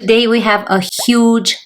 Today we have a huge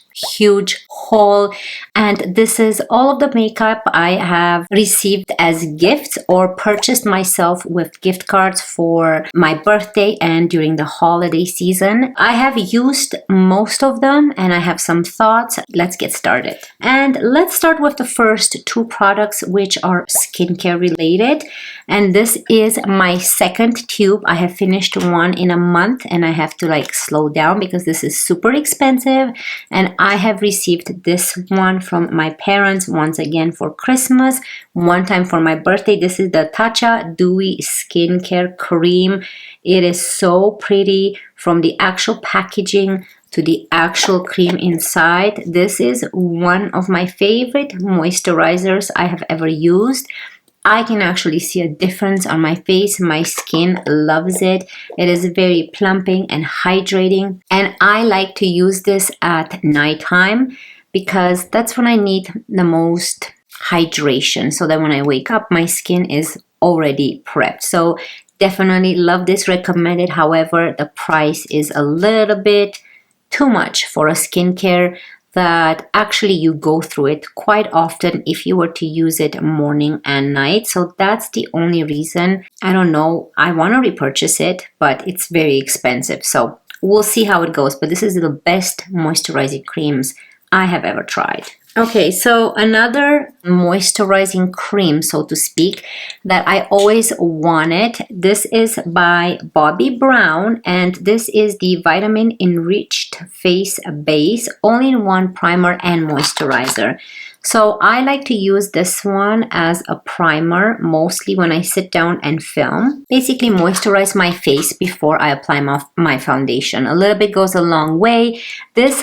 haul, and this is all of the makeup I have received as gifts or purchased myself with gift cards for my birthday and during the holiday season. I have used most of them and I have some thoughts. Let's get started. And let's start with the first two products, which are skincare related. And this is my second tube. I have finished one in a month and I have to slow down because this is super expensive, and I have received this one from my parents once again for Christmas, one time for my birthday. This is the Tatcha Dewy Skincare Cream. It is so pretty from the actual packaging to the actual cream inside. This is one of my favorite moisturizers I have ever used. I can actually see a difference on my face. My skin loves it. It is very plumping and hydrating. And I like to use this at nighttime because that's when I need the most hydration. So that when I wake up, my skin is already prepped. So definitely love this, recommended. However, the price is a little bit too much for a skincare that actually you go through it quite often if you were to use it morning and night. So that's the only reason. I don't know, I want to repurchase it, but it's very expensive. So we'll see how it goes. But this is the best moisturizing creams I have ever tried. Okay, so another moisturizing cream, so to speak, that I always wanted. This is by Bobbi Brown, and this is the Vitamin Enriched Face Base All-in-One Primer and Moisturizer. So I like to use this one as a primer, mostly when I sit down and film. Basically moisturize my face before I apply my foundation. A little bit goes a long way. This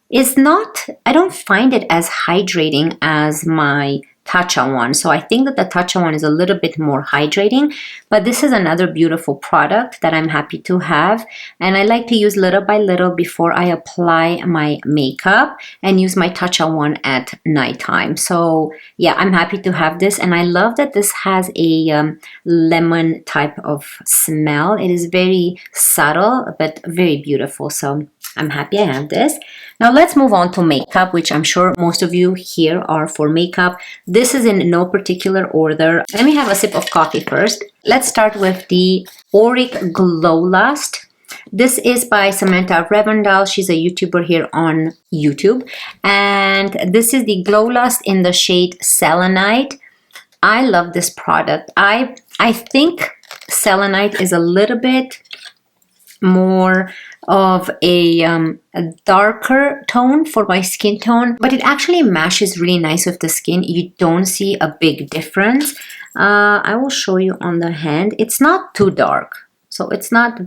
is not, I don't find it as hydrating as my Tatcha one. So I think that the Tatcha one is a little bit more hydrating, but this is another beautiful product that I'm happy to have. And I like to use little by little before I apply my makeup and use my Tatcha one at nighttime. So yeah, I'm happy to have this. And I love that this has a lemon type of smell. It is very subtle, but very beautiful. So I'm happy I have this. Now let's move on to makeup, which I'm sure most of you here are for makeup. This is in no particular order. Let me have a sip of coffee first. Let's start with the Auric Glow Lust. This is by Samantha Revendal. She's a YouTuber here on YouTube. And this is the Glow Lust in the shade Selenite. I love this product. I think Selenite is a little bit more of a darker tone for my skin tone, but it actually matches really nice with the skin. You don't see a big difference. I will show you on the hand. It's not too dark, so it's not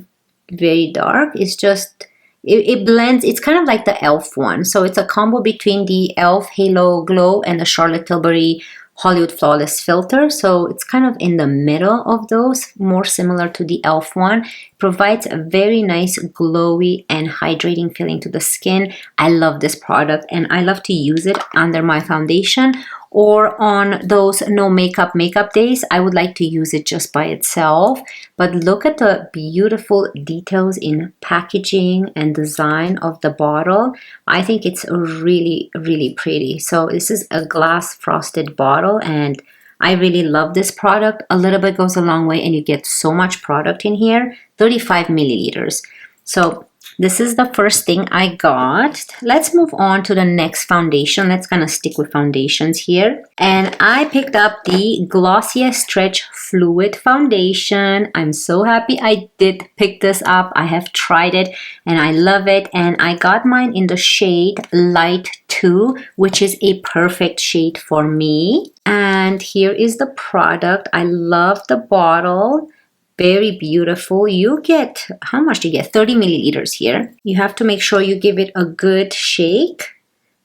very dark. It's just it blends. It's kind of like the e.l.f. one, so it's a combo between the e.l.f. Halo Glow and the Charlotte Tilbury Hollywood Flawless Filter. So it's kind of in the middle of those, more similar to the e.l.f. one. It provides a very nice glowy and hydrating feeling to the skin. I love this product and I love to use it under my foundation, or on those no makeup days, I would like to use it just by itself. But look at the beautiful details in packaging and design of the bottle. I think it's really, really pretty. So this is a glass frosted bottle and I really love this product. A little bit goes a long way and you get so much product in here, 35 milliliters. So this is the first thing I got. Let's move on to the next foundation. Let's kind of stick with foundations here. And I picked up the Glossier Stretch Fluid Foundation. I'm so happy I did pick this up. I have tried it and I love it. And I got mine in the shade Light 2, which is a perfect shade for me. And here is the product. I love the bottle. Very beautiful. You get, how much do you get? 30 milliliters here. You have to make sure you give it a good shake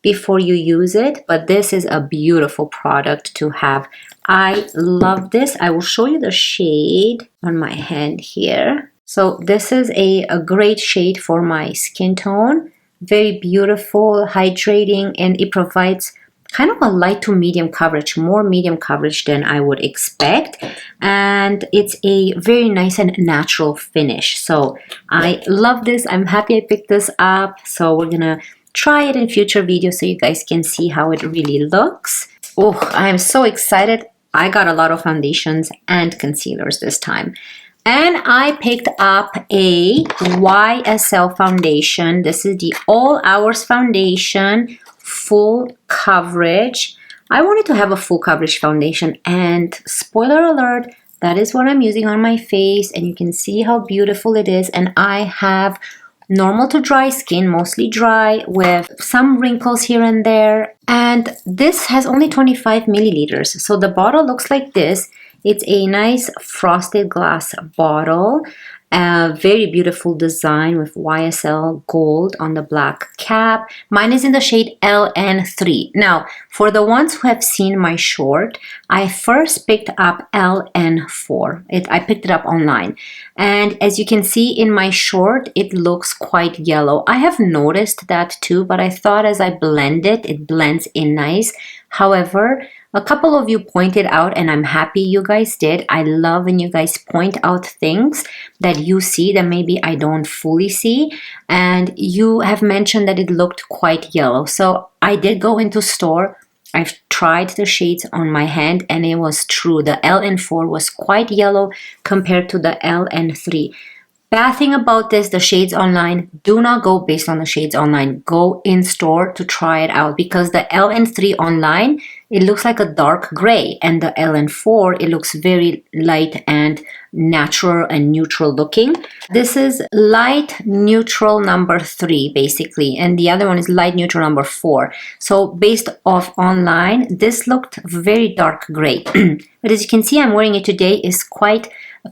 before you use it. But this is a beautiful product to have. I love this. I will show you the shade on my hand here. So this is a great shade for my skin tone. Very beautiful, hydrating, and it provides kind of a light to medium coverage, more medium coverage than I would expect. And it's a very nice and natural finish. So I love this. I'm happy I picked this up. So we're gonna try it in future videos so you guys can see how it really looks. Oh, I am so excited. I got a lot of foundations and concealers this time. And I picked up a YSL foundation. This is the All Hours foundation, full coverage. I wanted to have a full coverage foundation, and spoiler alert, that is what I'm using on my face, and you can see how beautiful it is. And I have normal to dry skin, mostly dry, with some wrinkles here and there. And this has only 25 milliliters. So the bottle looks like this. It's a nice frosted glass bottle. A very beautiful design with YSL gold on the black cap. Mine is in the shade LN3. Now, for the ones who have seen my short, I first picked up LN4. I picked it up online. And as you can see in my short, it looks quite yellow. I have noticed that too, but I thought as I blend it, it blends in nice. However, a couple of you pointed out, and I'm happy you guys did. I love when you guys point out things that you see that maybe I don't fully see. And you have mentioned that it looked quite yellow. So I did go into store. I've tried the shades on my hand, and it was true. The LN4 was quite yellow compared to the LN3. Bad thing about this, the shades online, do not go based on the shades online. Go in store to try it out, because the LN3 online, it looks like a dark gray, and the LN4, it looks very light and natural and neutral looking. This is light neutral number 3 basically, and the other one is light neutral number 4. So based off online, this looked very dark gray. But as you can see, I'm wearing it today. Is quite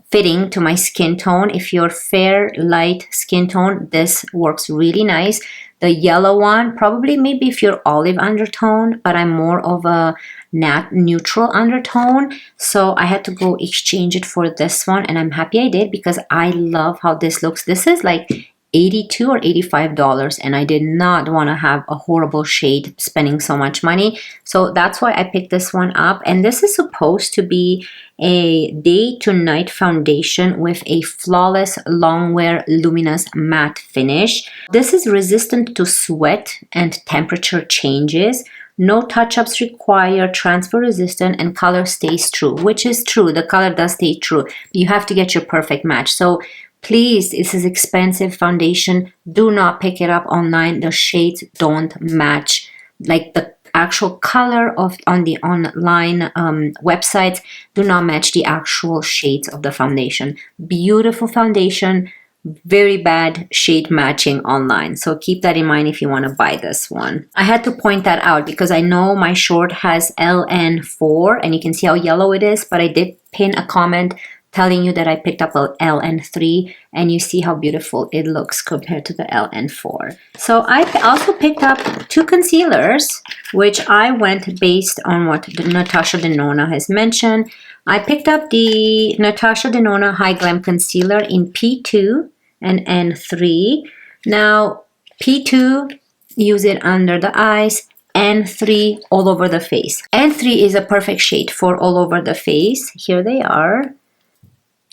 fitting to my skin tone. If you're fair, light skin tone, this works really nice. The yellow one, probably maybe if you're olive undertone, but I'm more of a neutral undertone. So I had to go exchange it for this one, and I'm happy I did because I love how this looks. This is like $82 or $85, and I did not want to have a horrible shade spending so much money. So that's why I picked this one up. And this is supposed to be a day to night foundation with a flawless long wear luminous matte finish. This is resistant to sweat and temperature changes. No touch-ups required, transfer resistant, and color stays true, which is true. The color does stay true. You have to get your perfect match. So please, this is expensive foundation. Do not pick it up online. The shades don't match. Like the actual color on the online websites do not match the actual shades of the foundation. Beautiful foundation, very bad shade matching online. So keep that in mind if you want to buy this one. I had to point that out because I know my short has LN4 and you can see how yellow it is, but I did pin a comment telling you that I picked up a LN3, and you see how beautiful it looks compared to the LN4. So I also picked up 2 concealers, which I went based on what Natasha Denona has mentioned. I picked up the Natasha Denona Hy-Glam Concealer in P2 and N3. Now, P2, use it under the eyes. N3, all over the face. N3 is a perfect shade for all over the face. Here they are.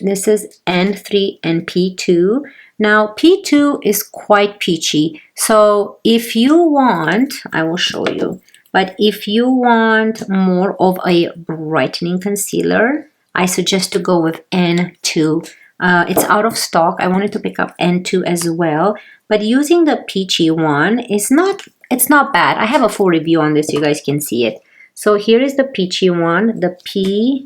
This is N3 and P2. Now, P2 is quite peachy. So if you want, I will show you, but if you want more of a brightening concealer, I suggest to go with N2. It's out of stock. I wanted to pick up N2 as well, but using the peachy one it's not bad. I have a full review on this. You guys can see it. So here is the peachy one. The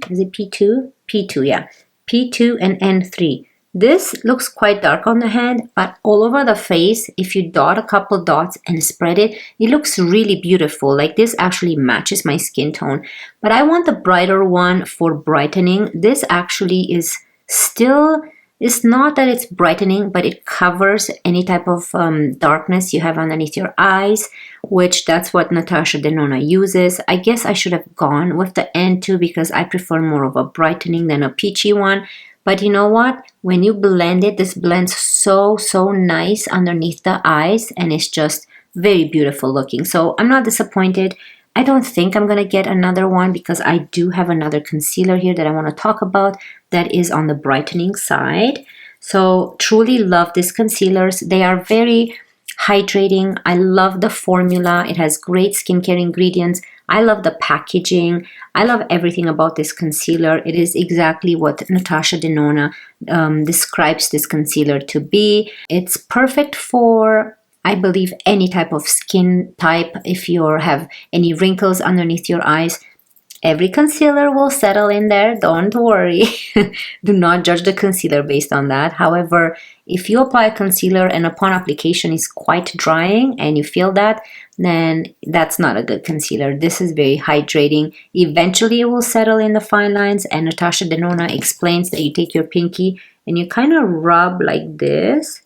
is it P2? P2, yeah. P2 and N3. This looks quite dark on the hand, but all over the face, if you dot a couple dots and spread it, it looks really beautiful. Like this actually matches my skin tone. But I want the brighter one for brightening. This actually is still, it's not that it's brightening, but it covers any type of darkness you have underneath your eyes, which that's what Natasha Denona uses. I guess I should have gone with the N2 because I prefer more of a brightening than a peachy one. But you know what? When you blend it, this blends so nice underneath the eyes, and it's just very beautiful looking. So I'm not disappointed. I don't think I'm going to get another one because I do have another concealer here that I want to talk about that is on the brightening side. So truly love these concealers. They are very hydrating. I love the formula. It has great skincare ingredients. I love the packaging. I love everything about this concealer. It is exactly what Natasha Denona describes this concealer to be. It's perfect for, I believe, any type of skin type. If you have any wrinkles underneath your eyes, every concealer will settle in there. Don't worry. Do not judge the concealer based on that. However, if you apply a concealer and upon application is quite drying and you feel that, then that's not a good concealer. This is very hydrating. Eventually it will settle in the fine lines, and Natasha Denona explains that you take your pinky and you kind of rub like this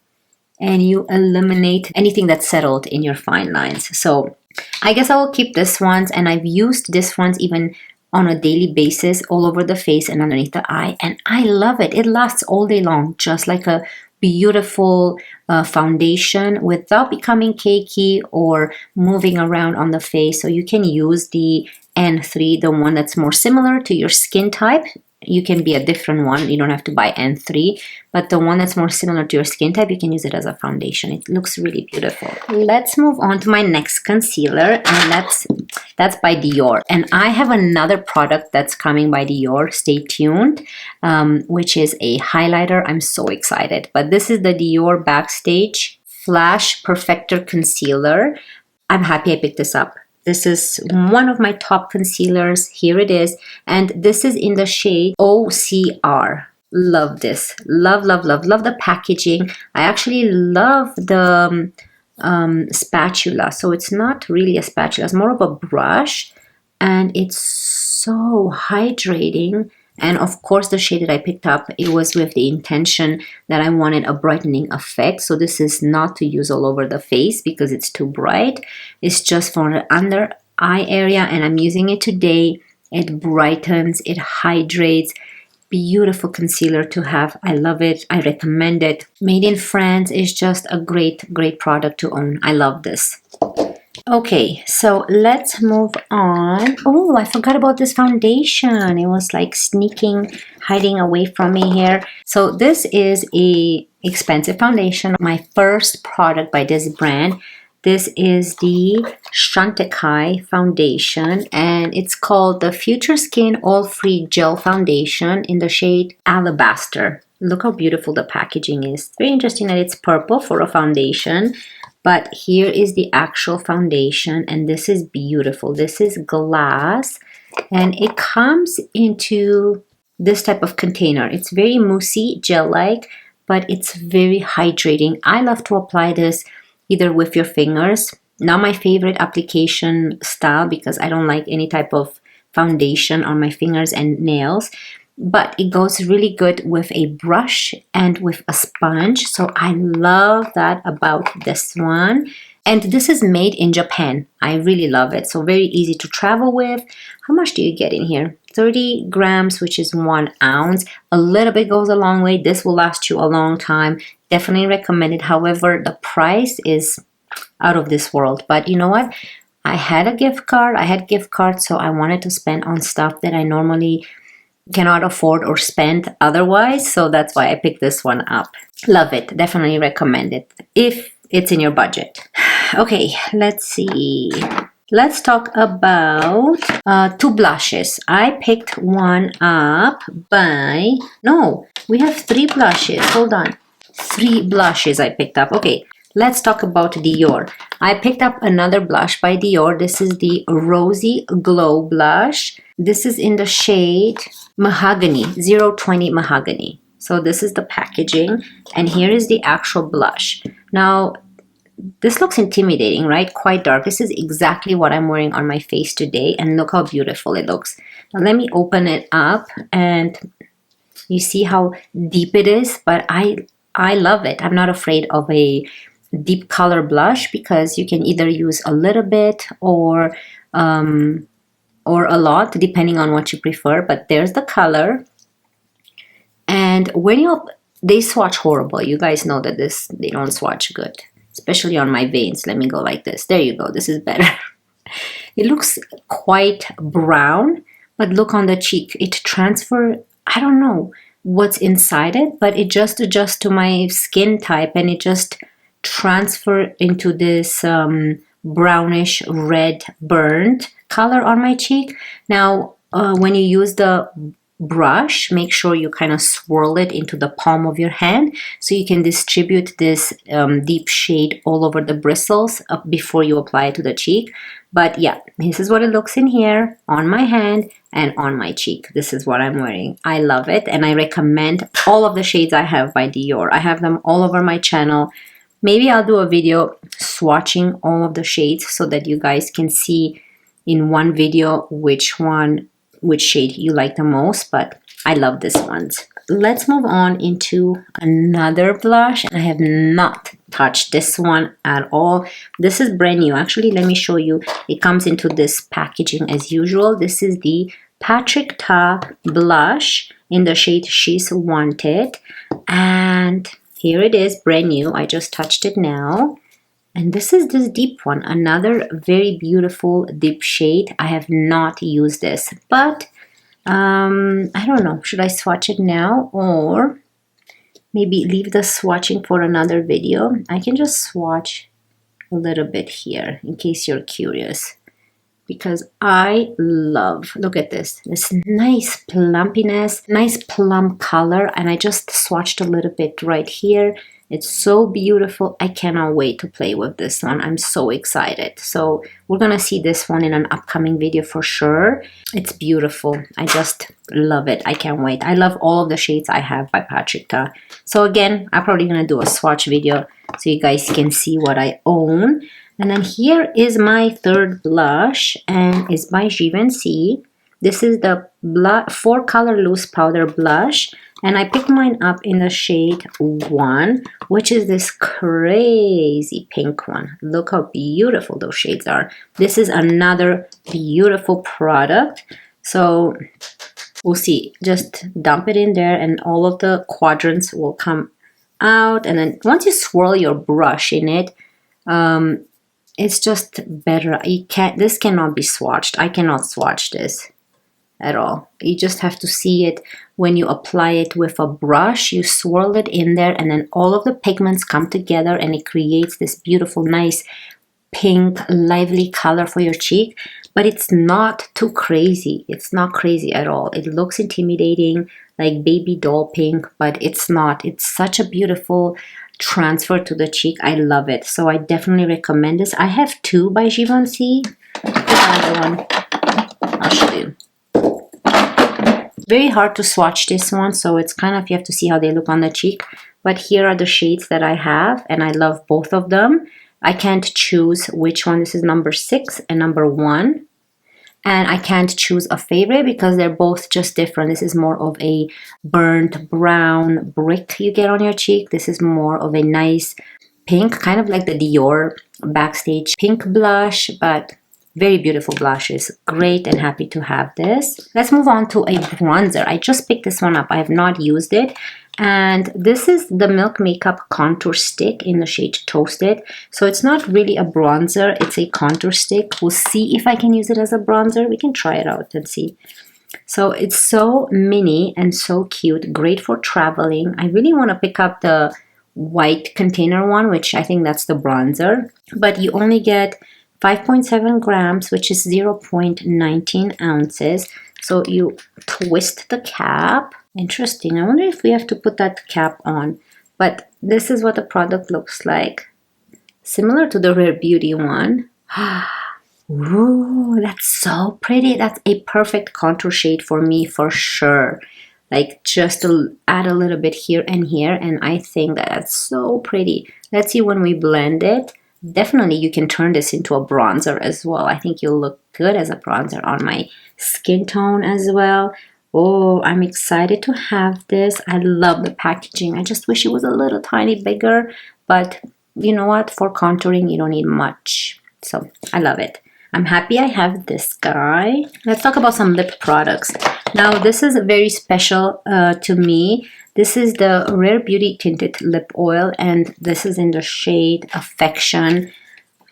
and you eliminate anything that's settled in your fine lines. So I guess I will keep this ones, and I've used this ones even on a daily basis all over the face and underneath the eye, and I love it. It lasts all day long, just like a beautiful foundation without becoming cakey or moving around on the face. So you can use the N3, the one that's more similar to your skin type. You can be a different one. You don't have to buy N3, but the one that's more similar to your skin type, you can use it as a foundation. It looks really beautiful. Let's move on to my next concealer, and that's by Dior. And I have another product that's coming by Dior. Stay tuned, which is a highlighter. I'm so excited. But this is the Dior Backstage Flash Perfector Concealer. I'm happy I picked this up. This is one of my top concealers. Here it is. And this is in the shade OCR. Love this. Love, love, love, love the packaging. I actually love the spatula. So it's not really a spatula. It's more of a brush. And it's so hydrating. And of course, the shade that I picked up, it was with the intention that I wanted a brightening effect. So this is not to use all over the face because it's too bright. It's just for the under eye area, and I'm using it today. It brightens, it hydrates. Beautiful concealer to have. I love it. I recommend it. Made in France is just a great, great product to own. I love this. Okay, so let's move on. Oh, I forgot about this foundation. It was like sneaking, hiding away from me here. So this is a expensive foundation. My first product by this brand. This is the Chantecaille foundation, and it's called the Future Skin All Free Gel Foundation in the shade Alabaster. Look how beautiful the packaging is. It's very interesting that it's purple for a foundation. But here is the actual foundation, and this is beautiful. This is glass, and it comes into this type of container. It's very moussey, gel-like, but it's very hydrating. I love to apply this either with your fingers. Not my favorite application style because I don't like any type of foundation on my fingers and nails. But it goes really good with a brush and with a sponge. So I love that about this one. And this is made in Japan. I really love it. So very easy to travel with. How much do you get in here? 30 grams, which is 1 ounce. A little bit goes a long way. This will last you a long time. Definitely recommend it. However, the price is out of this world. But you know what? I had a gift card. I had gift cards, so I wanted to spend on stuff that I normally cannot afford or spend otherwise, so that's why I picked this one up. Love it. Definitely recommend it if it's in your budget. Okay, let's see. Let's talk about 2 blushes. I picked one up by... No, we have 3 blushes. Hold on. 3 blushes I picked up. Okay, let's talk about Dior. I picked up another blush by Dior. This is the Rosy Glow Blush. This is in the shade Mahogany, 020 Mahogany. So this is the packaging, and here is the actual blush. Now, this looks intimidating, right? Quite dark. This is exactly what I'm wearing on my face today, and look how beautiful it looks. Now, let me open it up, and you see how deep it is, but I love it. I'm not afraid of a deep color blush because you can either use a little bit or a lot, depending on what you prefer. But there's the color. And when they swatch horrible. You guys know that they don't swatch good, especially on my veins. Let me go like this. There you go. This is better. It looks quite brown, but look on the cheek. It transfer, I don't know what's inside it, but it just adjusts to my skin type and it just transfer into this brownish red burnt color on my cheek. Now, when you use the brush, make sure you kind of swirl it into the palm of your hand so you can distribute this deep shade all over the bristles before you apply it to the cheek. But yeah, this is what it looks in here on my hand and on my cheek. This is what I'm wearing. I love it, and I recommend all of the shades I have by Dior. I have them all over my channel. Maybe I'll do a video swatching all of the shades so that you guys can see in one video which shade you like the most, but I love this ones. Let's move on into another blush. I have not touched this one at all. This is brand new. Actually, let me show you. It comes into this packaging as usual. This is the Perfector blush in the shade She's Wanted. And here it is, brand new. I just touched it now. And this is this deep one, another very beautiful deep shade. I have not used this, but I don't know. Should I swatch it now or maybe leave the swatching for another video? I can just swatch a little bit here in case you're curious, because I love, look at this nice plumpiness, nice plum color, and I just swatched a little bit right here. It's so beautiful. I cannot wait to play with this one. I'm so excited. So we're gonna see this one in an upcoming video for sure. It's beautiful. I just love it. I can't wait. I love all of the shades I have by Perfector. So again, I'm probably gonna do a swatch video so you guys can see what I own. And then here is my third blush, and it's by Givenchy. This is the 4 color loose powder blush, and I picked mine up in the shade 1, which is this crazy pink one. Look how beautiful those shades are. This is another beautiful product. So we'll see. Just dump it in there and all of the quadrants will come out. And then once you swirl your brush in it, it's just better. This cannot be swatched. I cannot swatch this at all. You just have to see it when you apply it with a brush. You swirl it in there and then all of the pigments come together and it creates this beautiful, nice pink, lively color for your cheek. But it's not too crazy. It's not crazy at all. It looks intimidating, like baby doll pink, but it's not. It's such a beautiful transfer to the cheek. I love it. So I definitely recommend this. I have 2 by Givenchy. Another one. I'll show you. Very hard to swatch this one, so it's kind of, you have to see how they look on the cheek. But here are the shades that I have, and I love both of them. I can't choose which one. This is number 6 and number 1. And I can't choose a favorite because they're both just different. This is more of a burnt brown brick you get on your cheek. This is more of a nice pink, kind of like the Dior Backstage pink blush, but very beautiful blushes. Great, and happy to have this. Let's move on to a bronzer. I just picked this one up. I have not used it. And this is the Milk Makeup Contour Stick in the shade Toasted. So it's not really a bronzer. It's a contour stick. We'll see if I can use it as a bronzer. We can try it out and see. So it's so mini and so cute. Great for traveling. I really want to pick up the white container one, which I think that's the bronzer. But you only get 5.7 grams, which is 0.19 ounces. So you twist the cap. Interesting. I wonder if we have to put that cap on. But this is what the product looks like. Similar to the Rare Beauty one. Ooh, that's so pretty. That's a perfect contour shade for me for sure. Like just to add a little bit here and here. And I think that that's so pretty. Let's see when we blend it. Definitely you can turn this into a bronzer as well. I think you'll look good as a bronzer on my skin tone as well. Oh, I'm excited to have this. I love the packaging. I just wish it was a little tiny bigger, but you know what? For contouring, you don't need much. So I love it. I'm happy I have this guy. Let's talk about some lip products. Now, this is very special to me. This is the Rare Beauty Tinted Lip Oil, and this is in the shade Affection.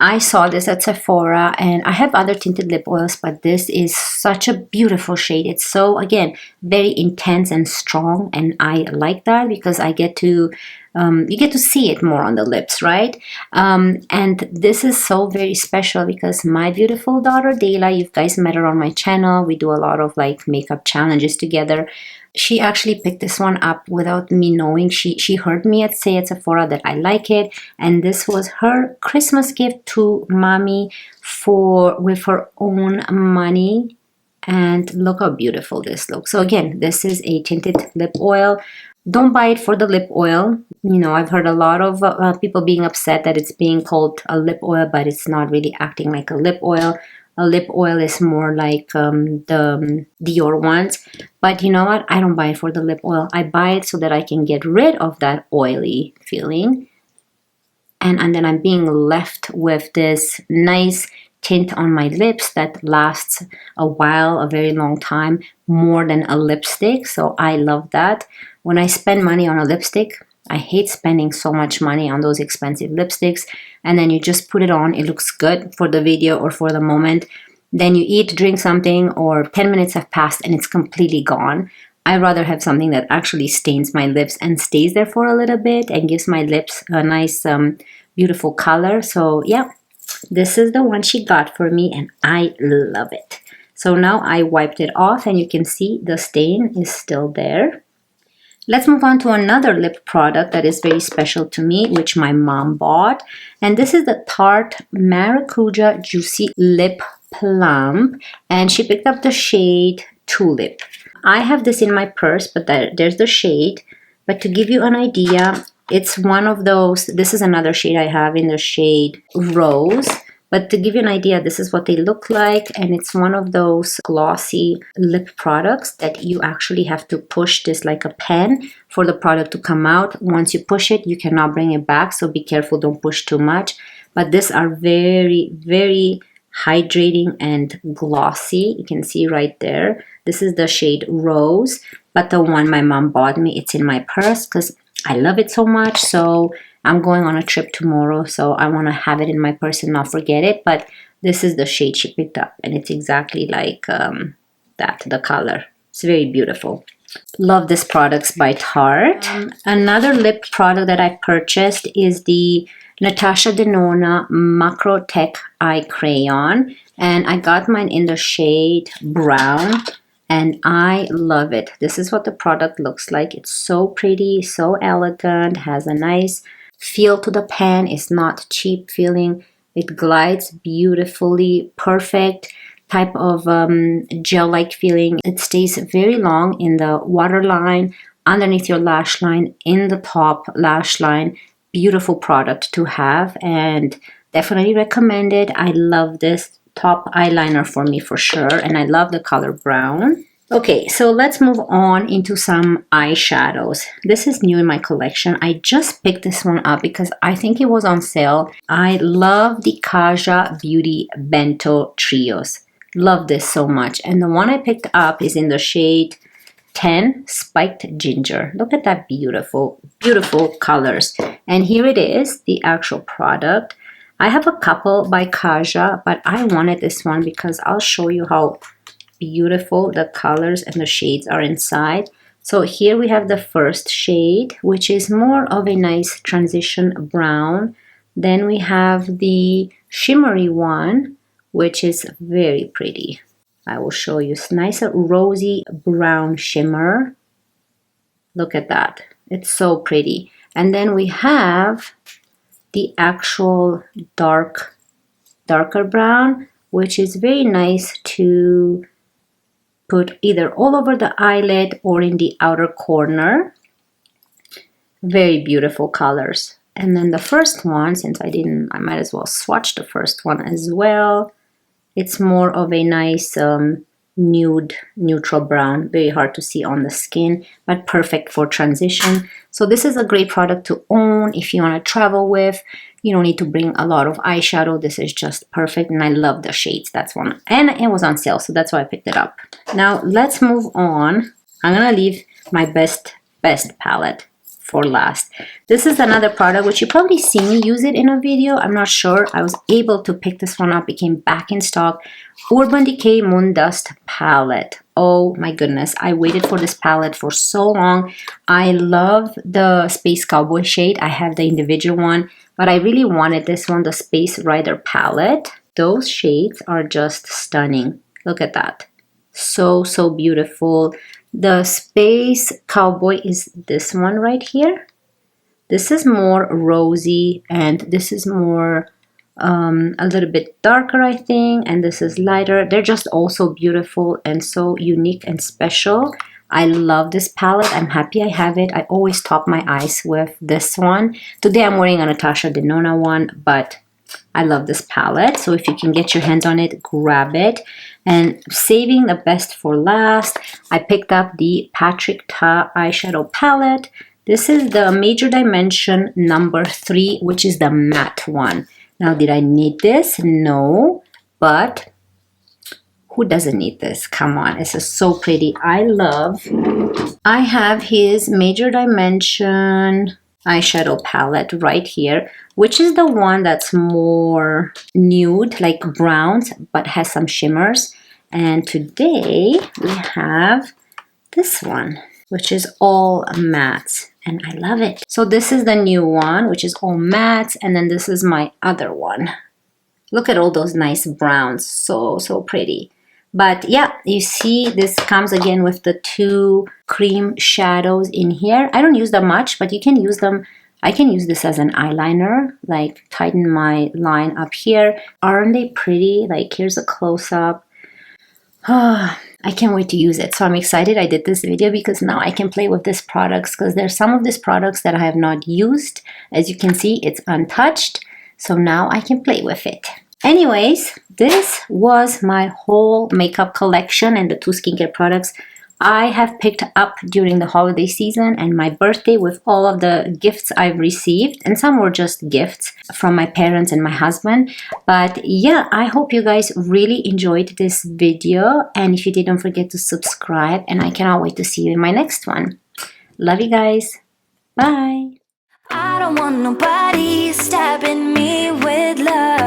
I saw this at Sephora, and I have other tinted lip oils, but this is such a beautiful shade. It's so, again, very intense and strong, and I like that because I get to you get to see it more on the lips, right? And this is so very special because my beautiful daughter Dayla, you guys met her on my channel. We do a lot of like makeup challenges together. She actually picked this one up without me knowing. She heard me at Sephora that I like it, and this was her Christmas gift to mommy with her own money. And look how beautiful this looks. So again, this is a tinted lip oil. Don't buy it for the lip oil. You know, I've heard a lot of people being upset that it's being called a lip oil, but it's not really acting like a lip oil. A lip oil is more like the Dior ones. But you know what? I don't buy it for the lip oil. I buy it so that I can get rid of that oily feeling. And then I'm being left with this nice tint on my lips that lasts a while, a very long time, more than a lipstick. So I love that. When I spend money on a lipstick, I hate spending so much money on those expensive lipsticks, and then you just put it on, it looks good for the video or for the moment, then you eat, drink something, or 10 minutes have passed and it's completely gone. I'd rather have something that actually stains my lips and stays there for a little bit and gives my lips a nice beautiful color. So yeah, this is the one she got for me and I love it. So now I wiped it off and you can see the stain is still there. Let's move on to another lip product that is very special to me, which my mom bought. And this is the Tarte Maracuja Juicy Lip Plum. And she picked up the shade Tulip. I have this in my purse, but there's the shade. But to give you an idea, it's one of those, this is another shade I have in the shade Rose. But to give you an idea, this is what they look like, and it's one of those glossy lip products that you actually have to push this like a pen for the product to come out. Once you push it, you cannot bring it back, so be careful, don't push too much. But these are very, very hydrating and glossy. You can see right there. This is the shade Rose, but the one my mom bought me, it's in my purse because I love it so much. So I'm going on a trip tomorrow, so I want to have it in my purse and not forget it. But this is the shade she picked up, and it's exactly like that, the color. It's very beautiful. Love this products by Tarte. Another lip product that I purchased is the Natasha Denona Macro Tech Eye Crayon, and I got mine in the shade Brown, and I love it. This is what the product looks like. It's so pretty, so elegant, has a nice feel to the pen. It's not cheap feeling. It glides beautifully, perfect type of gel-like feeling. It stays very long in the waterline, underneath your lash line, in the top lash line. Beautiful product to have and definitely recommend it. I love this top eyeliner for me for sure, and I love the color brown. Okay, so let's move on into some eyeshadows. This is new in my collection. I just picked this one up because I think it was on sale. I love the Kaja Beauty Bento Trios. Love this so much. And the one I picked up is in the shade 10 Spiked Ginger. Look at that beautiful, beautiful colors. And here it is, the actual product. I have a couple by Kaja, but I wanted this one because I'll show you how beautiful the colors and the shades are inside. So here we have the first shade, which is more of a nice transition brown. Then we have the shimmery one, which is very pretty. I will show you. It's nice rosy brown shimmer. Look at that. It's so pretty. And then we have the actual darker brown, which is very nice to put either all over the eyelid or in the outer corner. Very beautiful colors. And then the first one, since I might as well swatch the first one as well. It's more of a nice nude, neutral brown. Very hard to see on the skin, but perfect for transition. So this is a great product to own if you want to travel with. You don't need to bring a lot of eyeshadow. This is just perfect, and I love the shades. That's one. And it was on sale, so that's why I picked it up. Now, let's move on. I'm going to leave my best palette for last. This is another product which you probably see me use it in a video. I'm not sure. I was able to pick this one up. It came back in stock. Urban Decay Moondust palette. Oh my goodness, I waited for this palette for so long. I love the Space Cowboy shade. I have the individual one, but I really wanted this one, the Space Rider palette. Those shades are just stunning. Look at that. So beautiful. The Space Cowboy is this one right here. This is more rosy, and this is more a little bit darker, I think, and this is lighter. They're just also beautiful and so unique and special. I love this palette. I'm happy I have it. I always top my eyes with this one. Today I'm wearing a Natasha Denona one, but I love this palette. So if you can get your hands on it, grab it. And saving the best for last, I picked up the Patrick Ta eyeshadow palette. This is the Major Dimension number 3, which is the matte one. Now, did I need this? No, but who doesn't need this? Come on, this is so pretty. I have his Major Dimension eyeshadow palette right here, which is the one that's more nude, like browns, but has some shimmers. And today we have this one, which is all matte, and I love it. So this is the new one, which is all matte, and then this is my other one. Look at all those nice browns, so pretty. But yeah, you see this comes again with the 2 cream shadows in here. I don't use them much, but you can use them. I can use this as an eyeliner, like tighten my line up here. Aren't they pretty? Like here's a close-up. I can't wait to use it. So I'm excited I did this video because now I can play with these products, because there's some of these products that I have not used. As you can see, it's untouched. So now I can play with it. Anyways, this was my whole makeup collection and the 2 skincare products I have picked up during the holiday season and my birthday with all of the gifts I've received. And some were just gifts from my parents and my husband. But yeah, I hope you guys really enjoyed this video. And if you did, don't forget to subscribe. And I cannot wait to see you in my next one. Love you guys. Bye. I don't want nobody stabbing me with love.